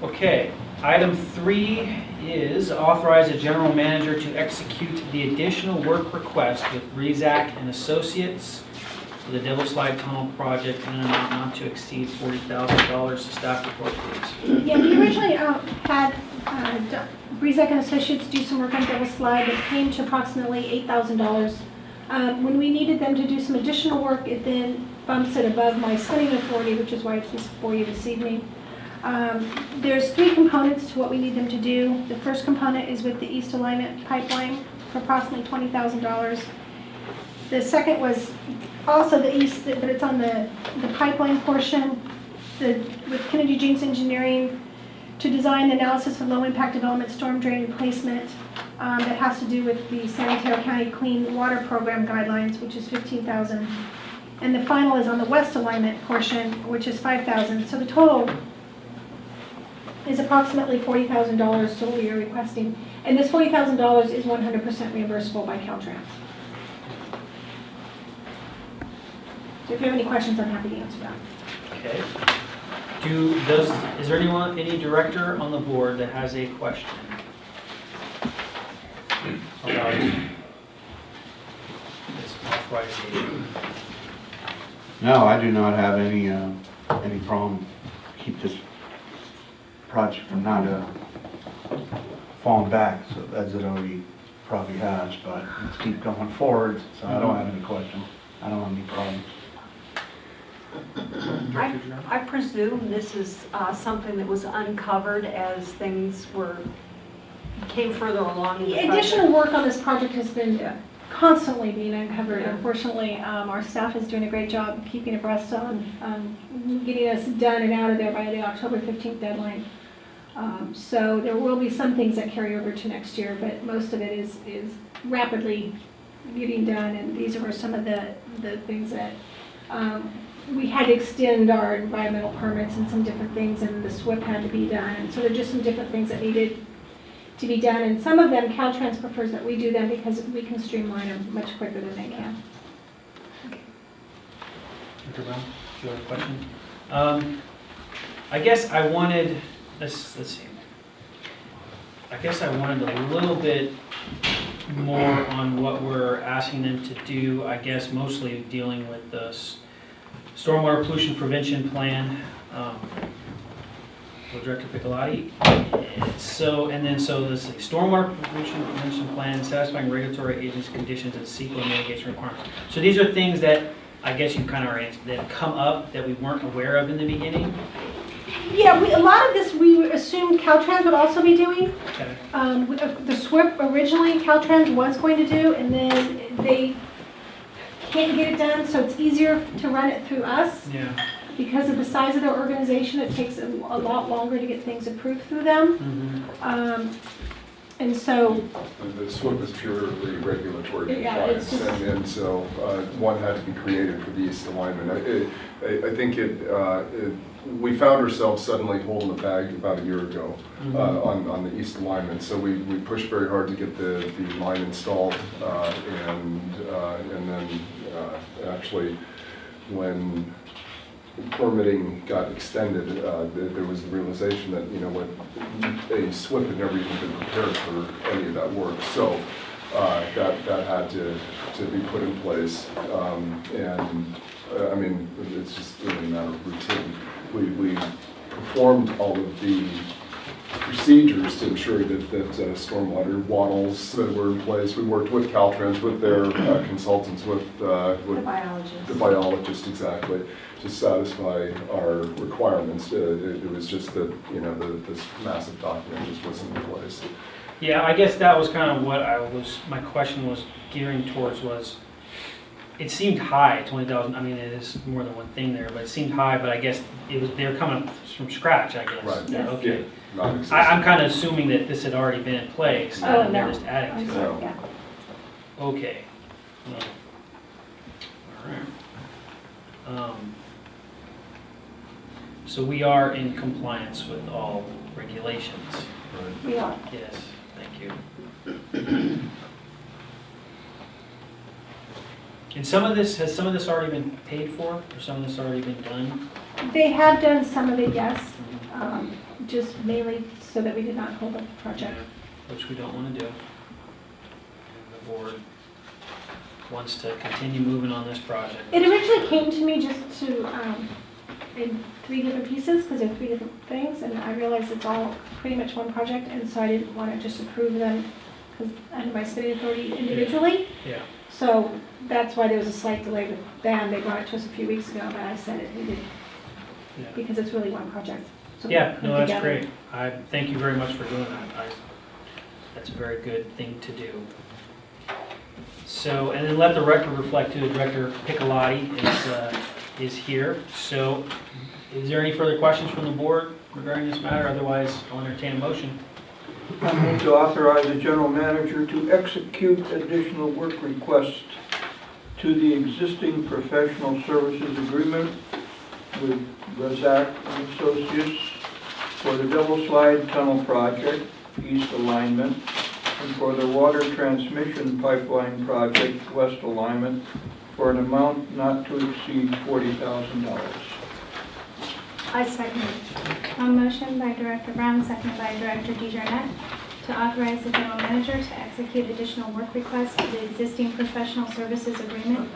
Okay, item 3 is authorize the general manager to execute the additional work request with Rezac and Associates for the Devil Slide Tunnel project in an amount not to exceed $40,000. Staff report, please. Yeah, we originally had Rezac and Associates do some work on Devil Slide that came to approximately $8,000. When we needed them to do some additional work, it then bumps it above my spending authority, which is why it's before you this evening. There's 3 components to what we need them to do. The first component is with the East Alignment Pipeline for approximately $20,000. The second was also the East, but it's on the pipeline portion with Kennedy Jinks Engineering to design the analysis of low-impact development storm drain replacement that has to do with the San Mateo County Clean Water Program guidelines, which is $15,000. And the final is on the West Alignment portion, which is $5,000. So the total is approximately $40,000 to what we are requesting. And this $40,000 is 100% reimbursable by Caltrans. So if you have any questions, I'm happy to answer that. Okay. Is there any director on the board that has a question about this authorization? No, I do not have any problem keep this project from not falling back, so as it already probably has, but let's keep going forward, so I don't have any questions. I don't have any problems. I presume this is something that was uncovered as things came further along in the project. Additional work on this project has been constantly being uncovered. Yeah. Unfortunately, our staff is doing a great job keeping abreast on getting us done and out of there by the October 15th deadline. So there will be some things that carry over to next year, but most of it is rapidly getting done, and these are some of the things that we had to extend our environmental permits and some different things, and the SWIP had to be done, and so there are just some different things that needed to be done, and some of them Caltrans prefers that we do them because we can streamline them much quicker than they can. Dr. Brown, do you have a question? I guess I wanted, let's see. I guess I wanted a little bit more on what we're asking them to do, I guess mostly dealing with the stormwater pollution prevention plan with Director Piccolotti. So this stormwater pollution prevention plan, satisfying regulatory agents' conditions and CEQA mitigation requirements. So these are things that I guess you kind of are that come up that we weren't aware of in the beginning. Yeah, a lot of this we assumed Caltrans would also be doing. Okay. The SWIP originally Caltrans was going to do, and then they can't get it done, so it's easier to run it through us. Yeah. Because of the size of their organization, it takes a lot longer to get things approved through them. Mm-hmm. And so the SWIP is purely regulatory compliance, compliance, and so one had to be created for the East Alignment. I think we found ourselves suddenly holding the bag about a year ago on the East Alignment. So we pushed very hard to get the line installed, and then actually when permitting got extended, there was the realization that, you know what, a SWIP had never even been prepared for any of that work. So that had to be put in place. I mean, it's just really a matter of routine. We performed all of the procedures to ensure that stormwater wattles were in place. We worked with Caltrans, with their consultants, with the biologist, exactly, to satisfy our requirements. It was just that, you know, this massive document just wasn't in place. Yeah, I guess that was kind of what my question was gearing towards was, it seemed high, 20,000. I mean, it is more than one thing there, but it seemed high. But I guess they're coming up from scratch. I guess. Right. Yeah, okay. Yeah, I'm kind of assuming that this had already been in place. Oh, and no. They're just adding to it. Yeah. Okay. Well, all right. So we are in compliance with all regulations. Right. We are. Yes. Thank you. And has some of this already been paid for, or some of this already been done? They have done some of it, yes. just mainly so that we did not hold up the project. Which we don't want to do. And the board wants to continue moving on this project. It originally came to me just to, in 3 different pieces, because they're 3 different things, and I realized it's all pretty much one project, and so I didn't want to just approve them because under my spending authority individually. Yeah. So that's why there was a slight delay with them. They brought it to us a few weeks ago, but I said it needed, Yeah. because it's really one project. So Yeah, put no, that's together. great. I thank you very much for doing that. That's a very good thing to do. So, and then let the record reflect too, Director Piccolotti is here. So, is there any further questions from the board regarding this matter? Otherwise, I'll entertain a motion. I move to authorize the general manager to execute additional work requests to the existing professional services agreement with Razak and Associates for the double slide tunnel project, east alignment, and for the water transmission pipeline project, west alignment, for an amount not to exceed $40,000. I second. A motion by Director Brown, seconded by Director DeJarnette, to authorize the general manager to execute additional work requests for the existing professional services agreement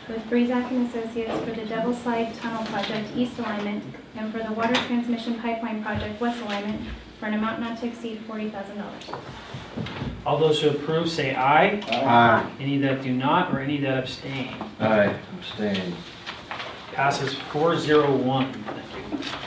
with Breezak and Associates for the double slide tunnel project, east alignment, and for the water transmission pipeline project, west alignment, for an amount not to exceed $40,000. All those who approve say aye. Aye. Any that do not, or any that abstain. Aye, abstain. Passes 401. Thank you.